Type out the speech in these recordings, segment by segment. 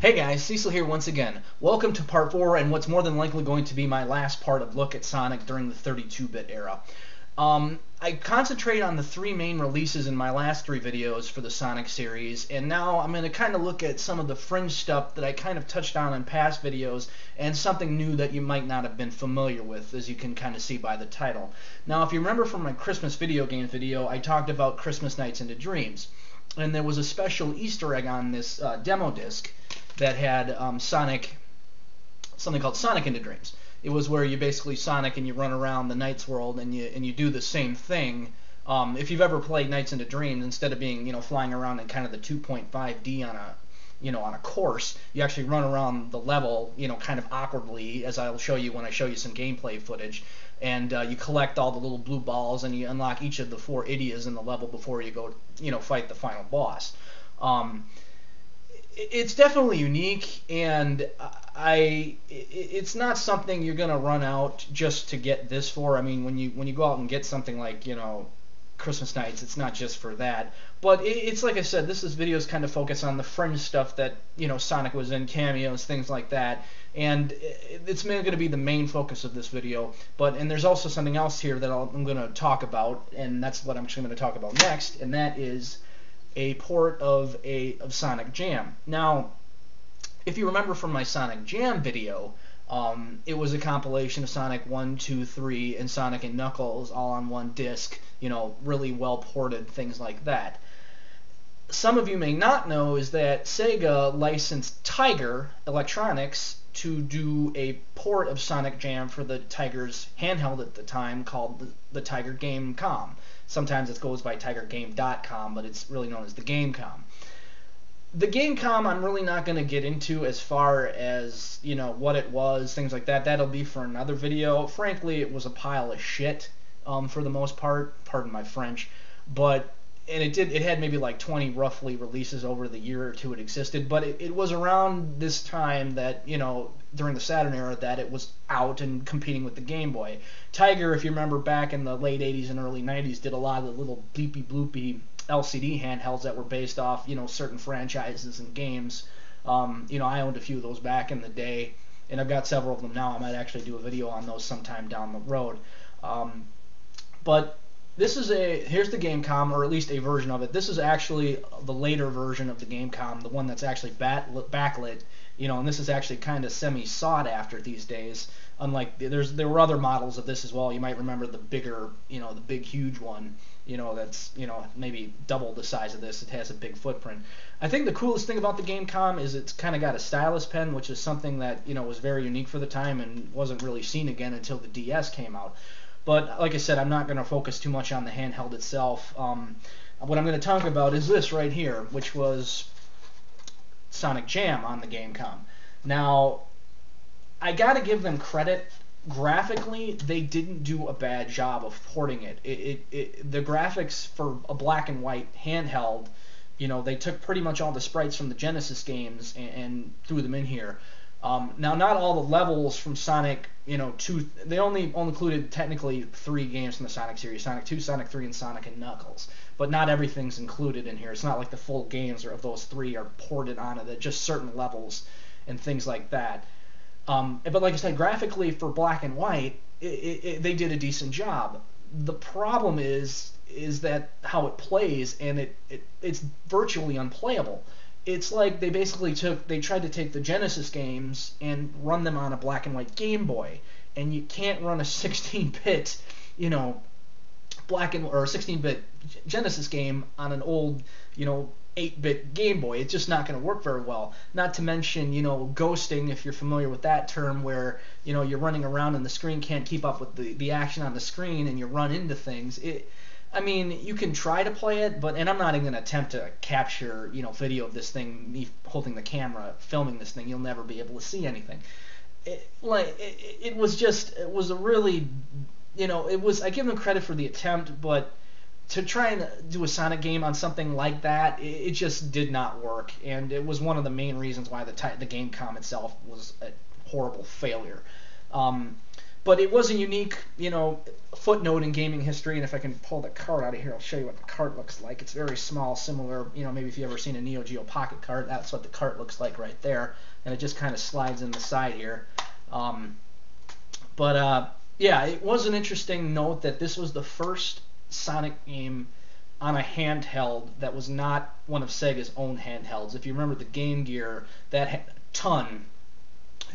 Hey guys, Cecil here once again. Welcome to part 4 and what's more than likely going to be my last part of Look at Sonic during the 32-bit era. I concentrated on the 3 main releases in my last 3 videos for the Sonic series, and now I'm going to kind of look at some of the fringe stuff that I kind of touched on in past videos, and something new that you might not have been familiar with, as you can kind of see by the title. Now, if you remember from my Christmas video game video, I talked about Christmas Nights into Dreams, and there was a special Easter egg on this demo disc that had something called Sonic into Dreams. It was where you basically Sonic and you run around the Knights world and you do the same thing. If you've ever played Nights into Dreams, instead of being flying around in kind of the 2.5D on a course, you actually run around the level kind of awkwardly, as I'll show you when I show you some gameplay footage. And you collect all the little blue balls and you unlock each of the 4 Idias in the level before you go fight the final boss. It's definitely unique, and it's not something you're gonna run out just to get this for. I mean, when you go out and get something like Christmas Nights, it's not just for that. But it's like I said, this videos kind of focus on the fringe stuff that Sonic was in, cameos, things like that, and it's going to be the main focus of this video. And there's also something else here that I'm going to talk about, and that's what I'm actually going to talk about next, and that is a port of Sonic Jam. Now, if you remember from my Sonic Jam video, it was a compilation of Sonic 1, 2, 3, and Sonic and Knuckles all on one disc, really well ported, things like that. Some of you may not know is that Sega licensed Tiger Electronics to do a port of Sonic Jam for the Tiger's handheld at the time called the Tiger Game.com. Sometimes it goes by TigerGame.com, but it's really known as the Game.com. The Game.com I'm really not going to get into as far as, what it was, things like that. That'll be for another video. Frankly, it was a pile of shit for the most part. Pardon my French. And it had maybe like 20 roughly releases over the year or two it existed, but it was around this time that, during the Saturn era, that it was out and competing with the Game Boy. Tiger, if you remember back in the late 80s and early 90s, did a lot of the little bleepy bloopy LCD handhelds that were based off, certain franchises and games. I owned a few of those back in the day, and I've got several of them now. I might actually do a video on those sometime down the road. But this is here's the Game.com, or at least a version of it. This is actually the later version of the Game.com, the one that's actually backlit, and this is actually kind of semi-sought after these days. Unlike there were other models of this as well. You might remember the bigger, the big huge one, that's maybe double the size of this. It has a big footprint. I think the coolest thing about the Game.com is it's kind of got a stylus pen, which is something that was very unique for the time and wasn't really seen again until the DS came out. But like I said, I'm not going to focus too much on the handheld itself. What I'm going to talk about is this right here, which was Sonic Jam on the Game.com. Now, I got to give them credit. Graphically, they didn't do a bad job of porting it. The graphics for a black and white handheld, they took pretty much all the sprites from the Genesis games and threw them in here. Now, not all the levels from Sonic, 2, they only included technically 3 games from the Sonic series, Sonic 2, Sonic 3, and Sonic and Knuckles. But not everything's included in here. It's not like the full games of those 3 are ported onto it, just certain levels and things like that. But like I said, graphically for black and white, they did a decent job. The problem is that how it plays, and it's virtually unplayable. It's like they tried to take the Genesis games and run them on a black and white Game Boy, and you can't run a 16-bit, or 16-bit Genesis game on an old, 8-bit Game Boy. It's just not going to work very well. Not to mention, ghosting, if you're familiar with that term, where you're running around and the screen can't keep up with the action on the screen, and you run into things. I mean, you can try to play it, and I'm not even going to attempt to capture, video of this thing, me holding the camera, filming this thing. You'll never be able to see anything. It was a really, I give them credit for the attempt, but to try and do a Sonic game on something like that, it just did not work, and it was one of the main reasons why the Game.com itself was a horrible failure. But it was a unique, footnote in gaming history. And if I can pull the cart out of here, I'll show you what the cart looks like. It's very small, similar, maybe if you've ever seen a Neo Geo Pocket cart, that's what the cart looks like right there. And it just kind of slides in the side here. Yeah, it was an interesting note that this was the first Sonic game on a handheld that was not one of Sega's own handhelds. If you remember the Game Gear, that had a ton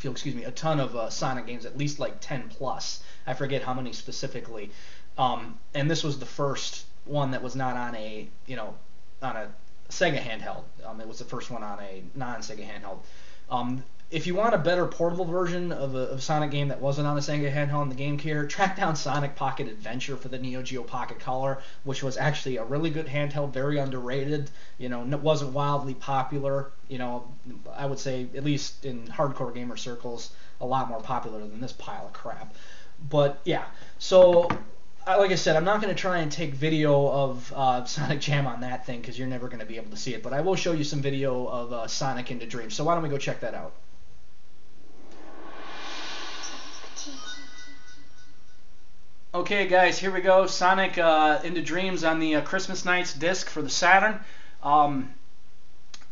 of Sonic games, at least like 10 plus. I forget how many specifically. And this was the first one that was not on a Sega handheld. It was the first one on a non-Sega handheld. If you want a better portable version of a Sonic game that wasn't on a Sega handheld in the Game Gear, track down Sonic Pocket Adventure for the Neo Geo Pocket Color, which was actually a really good handheld, very underrated. It wasn't wildly popular. I would say, at least in hardcore gamer circles, a lot more popular than this pile of crap. But yeah, so like I said, I'm not going to try and take video of Sonic Jam on that thing because you're never going to be able to see it. But I will show you some video of Sonic into Dreams. So why don't we go check that out? Okay, guys, here we go. Sonic into Dreams on the Christmas Nights disc for the Saturn. I'm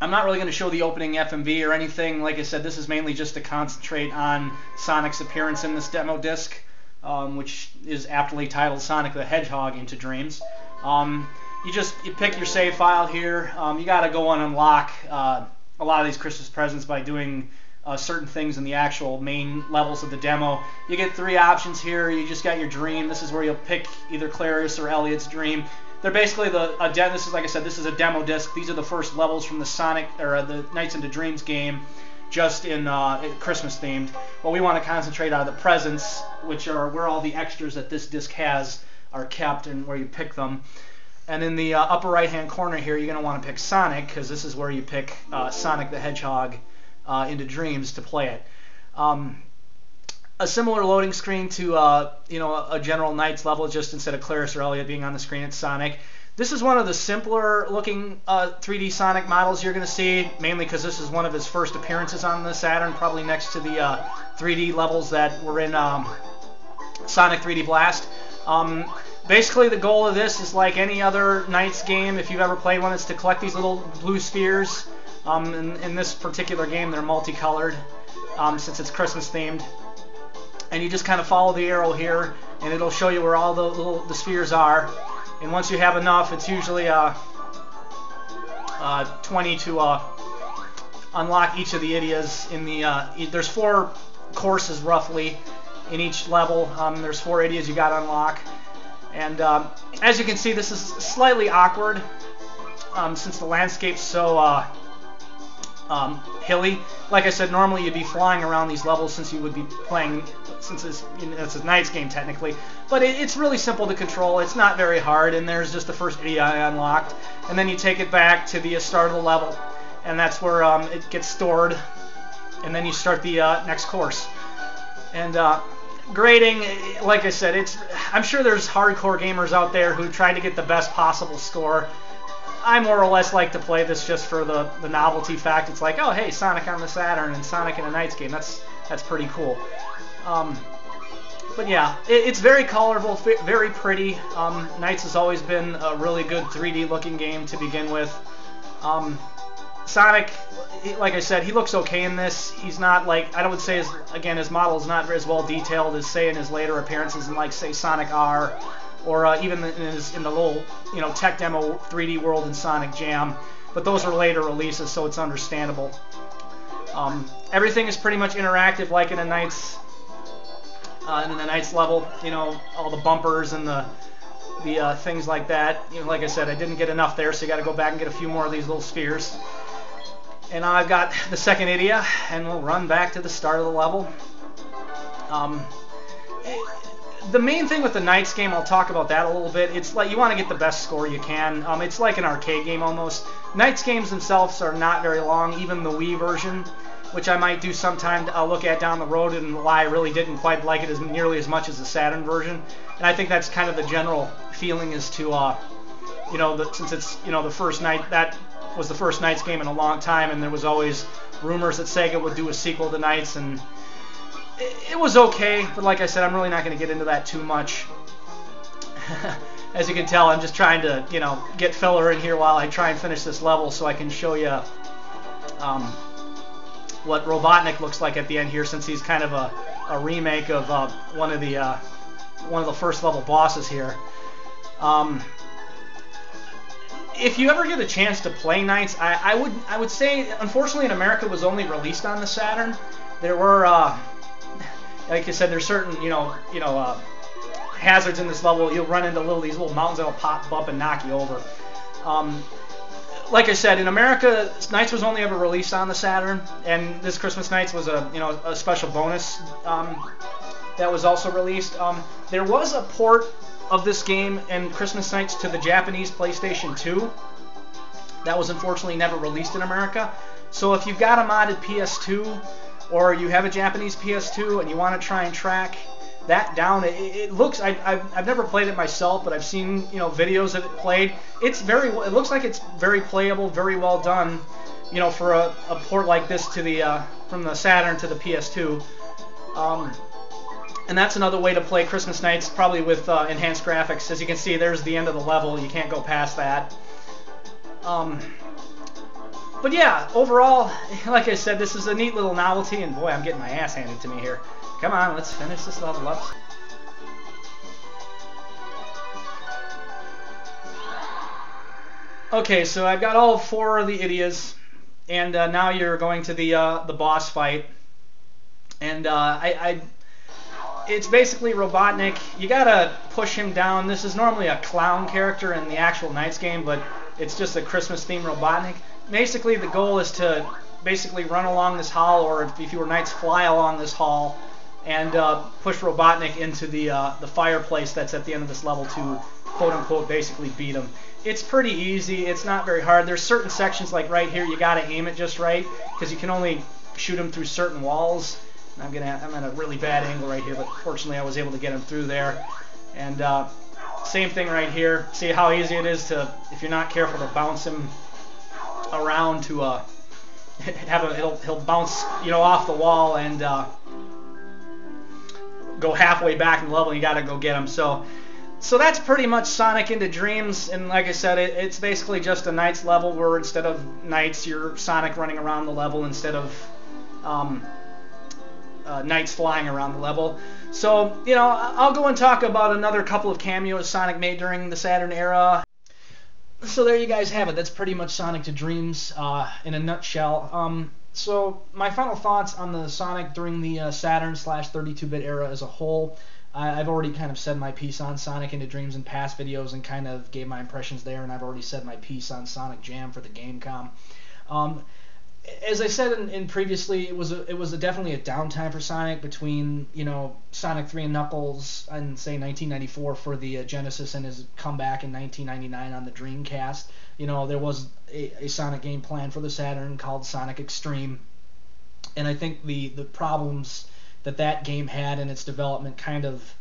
not really going to show the opening FMV or anything. Like I said, this is mainly just to concentrate on Sonic's appearance in this demo disc, which is aptly titled Sonic the Hedgehog into Dreams. You pick your save file here. You got to go and unlock a lot of these Christmas presents by doing certain things in the actual main levels of the demo. You get 3 options here. You just got your dream. This is where you'll pick either Clarice or Elliot's dream. They're basically this is, like I said, this is a demo disc. These are the first levels from the Sonic or the Nights into Dreams game, just in Christmas themed. Well, we want to concentrate on the presents, which are where all the extras that this disc has are kept and where you pick them. And in the upper right hand corner here, you're going to want to pick Sonic, because this is where you pick Sonic the Hedgehog into Dreams to play it. A similar loading screen to a general Knights level, just instead of Clarice or Elliot being on the screen, it's Sonic. This is one of the simpler looking 3D Sonic models you're going to see, mainly because this is one of his first appearances on the Saturn, probably next to the 3D levels that were in Sonic 3D Blast. Basically, the goal of this is like any other Knights game, if you've ever played one, is to collect these little blue spheres. In this particular game, they're multicolored since it's Christmas themed. And you just kind of follow the arrow here, and it'll show you where all the spheres are. And once you have enough, it's usually 20 to unlock each of the areas. There's 4 courses roughly in each level. There's 4 areas you got to unlock. And as you can see, this is slightly awkward since the landscape's so hilly. Like I said, normally you'd be flying around these levels since you would be playing, since it's a Knights game technically. But it's really simple to control. It's not very hard, and there's just the first area I unlocked. And then you take it back to the start of the level, and that's where it gets stored. And then you start the next course. And grading, like I said, I'm sure there's hardcore gamers out there who try to get the best possible score. I more or less like to play this just for the novelty fact. It's like, oh, hey, Sonic on the Saturn and Sonic in a Knights game. That's pretty cool. But yeah, it's very colorful, very pretty. Knights has always been a really good 3D looking game to begin with. Sonic, like I said, he looks okay in this. He's not like, I would say, his model is not as well detailed as, say, in his later appearances in, like, say, Sonic R, or even in the little, tech demo 3D world in Sonic Jam. But those are later releases, so it's understandable. Everything is pretty much interactive, like in the Knights level. All the bumpers and the things like that. Like I said, I didn't get enough there, so you got to go back and get a few more of these little spheres. And I've got the second area, and we'll run back to the start of the level. The main thing with the Knights game, I'll talk about that a little bit. It's like you want to get the best score you can. It's like an arcade game almost. Knights games themselves are not very long, even the Wii version, which I might do sometime. I'll look at down the road and why I really didn't quite like it nearly as much as the Saturn version. And I think that's kind of the general feeling as to, since it's, the first night, that was the first Knights game in a long time, and there was always rumors that Sega would do a sequel to Knights, and it was okay, but like I said, I'm really not going to get into that too much. As you can tell, I'm just trying to, get filler in here while I try and finish this level so I can show you what Robotnik looks like at the end here, since he's kind of a remake of one of the first level bosses here. If you ever get a chance to play Knights, I would say, unfortunately, in America, it was only released on the Saturn. There were, like I said, there's certain hazards in this level. You'll run into these little mountains that'll pop up and knock you over. Like I said, in America, Knights was only ever released on the Saturn, and this Christmas Knights was a special bonus that was also released. There was a port of this game and Christmas Knights to the Japanese PlayStation 2. That was unfortunately never released in America. So if you've got a modded PS2 or you have a Japanese PS2 and you want to try and track that down, it looks, I've never played it myself, but I've seen videos of it played. It looks like it's very playable, very well done, for a port like this to the from the Saturn to the PS2. And that's another way to play Christmas Knights, probably with enhanced graphics. As you can see, there's the end of the level. You can't go past that. But yeah, overall, like I said, this is a neat little novelty, and boy, I'm getting my ass handed to me here. Come on, let's finish this level up. Okay, so I've got all 4 of the idiots, and now you're going to the boss fight. And it's basically Robotnik. You gotta push him down. This is normally a clown character in the actual Knights game, but it's just a Christmas-themed Robotnik. Basically, the goal is to basically run along this hall, or if you were Knights, fly along this hall, and push Robotnik into the fireplace that's at the end of this level to, quote-unquote, basically beat him. It's pretty easy. It's not very hard. There's certain sections, like right here, you gotta aim it just right, because you can only shoot him through certain walls. I'm at a really bad angle right here, but fortunately I was able to get him through there. And same thing right here. See how easy it is to, if you're not careful, to bounce him around to he'll bounce off the wall and go halfway back in the level, and you got to go get him. So that's pretty much Sonic into Dreams, and like I said, it's basically just a Knights level where instead of Knights, you're Sonic running around the level instead of Knights flying around the level. So, I'll go and talk about another couple of cameos Sonic made during the Saturn era. So there you guys have it. That's pretty much Sonic to Dreams in a nutshell. So my final thoughts on the Sonic during the Saturn / 32-bit era as a whole. I've already kind of said my piece on Sonic into Dreams in past videos and kind of gave my impressions there, and I've already said my piece on Sonic Jam for the Gamecom. As I said in previously, it was definitely a downtime for Sonic between Sonic 3 and Knuckles and say 1994 for the Genesis and his comeback in 1999 on the Dreamcast. There was a Sonic game planned for the Saturn called Sonic Extreme, and I think the problems that game had in its development kind of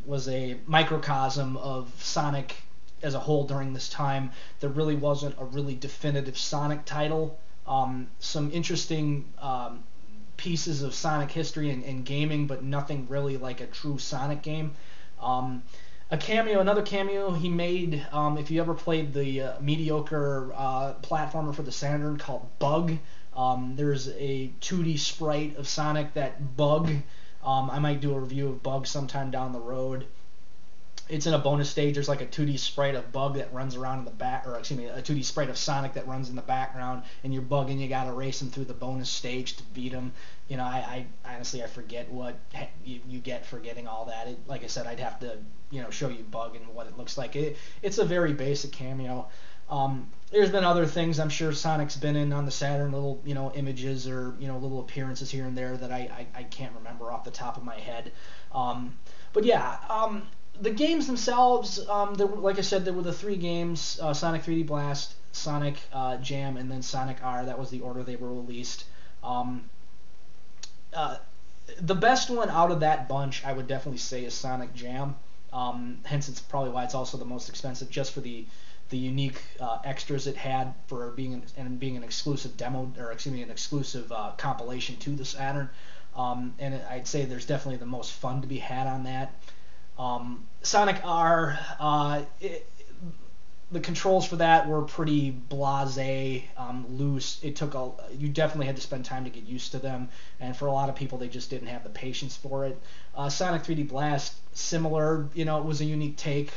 was a microcosm of Sonic as a whole during this time. There really wasn't a really definitive Sonic title. Some interesting pieces of Sonic history and gaming, but nothing really like a true Sonic game. Another cameo he made, if you ever played the mediocre platformer for the Saturn called Bug, there's a 2D sprite of Sonic, that Bug. I might do a review of Bug sometime down the road. It's in a bonus stage. There's like a 2D sprite of Bug that runs around in the back, or excuse me, a 2D sprite of Sonic that runs in the background, and you're Bug, and you gotta race him through the bonus stage to beat him. I honestly, I forget what you get for getting all that. Like I said, I'd have to show you Bug and what it looks like. It's a very basic cameo. There's been other things I'm sure Sonic's been in on the Saturn, little images or little appearances here and there that I can't remember off the top of my head. But yeah. The games themselves, like I said, there were the 3 games, Sonic 3D Blast, Sonic Jam, and then Sonic R. That was the order they were released. The best one out of that bunch, I would definitely say, is Sonic Jam. Hence, it's probably why it's also the most expensive, just for the the unique extras it had for being an exclusive demo, or excuse me, an exclusive compilation to the Saturn. And I'd say there's definitely the most fun to be had on that. Sonic R, the controls for that were pretty blasé, loose. You definitely had to spend time to get used to them, and for a lot of people, they just didn't have the patience for it. Sonic 3D Blast, similar, it was a unique take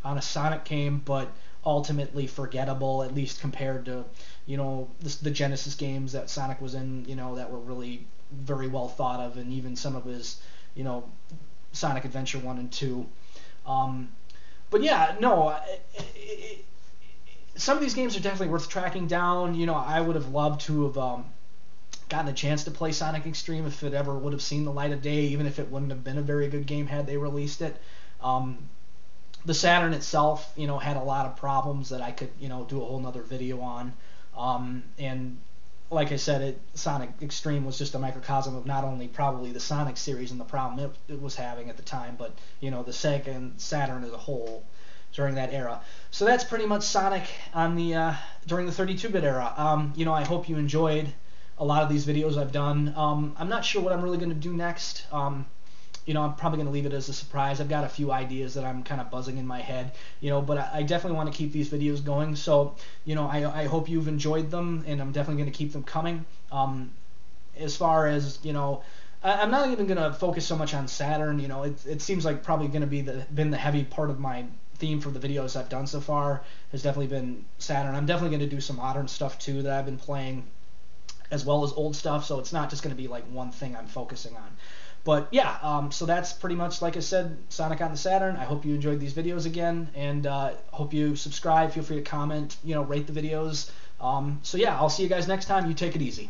on a Sonic game, but ultimately forgettable, at least compared to, the Genesis games that Sonic was in, that were really very well thought of, and even some of his, Sonic Adventure 1 and 2. But yeah, no, some of these games are definitely worth tracking down. I would have loved to have gotten a chance to play Sonic Extreme if it ever would have seen the light of day, even if it wouldn't have been a very good game had they released it. The Saturn itself, had a lot of problems that I could, do a whole nother video on. And like I said, Sonic Extreme was just a microcosm of not only probably the Sonic series and the problem it was having at the time, but the Sega and Saturn as a whole during that era. So that's pretty much Sonic on the during the 32-bit era. I hope you enjoyed a lot of these videos I've done. I'm not sure what I'm really going to do next. I'm probably going to leave it as a surprise. I've got a few ideas that I'm kind of buzzing in my head, but I definitely want to keep these videos going. So, I hope you've enjoyed them, and I'm definitely going to keep them coming. As far as, I'm not even going to focus so much on Saturn. It seems like probably going to be been the heavy part of my theme for the videos I've done so far has definitely been Saturn. I'm definitely going to do some modern stuff too that I've been playing, as well as old stuff. So it's not just going to be like one thing I'm focusing on. But yeah, so that's pretty much, like I said, Sonic on the Saturn. I hope you enjoyed these videos again, and hope you subscribe. Feel free to comment, rate the videos. So yeah, I'll see you guys next time. You take it easy.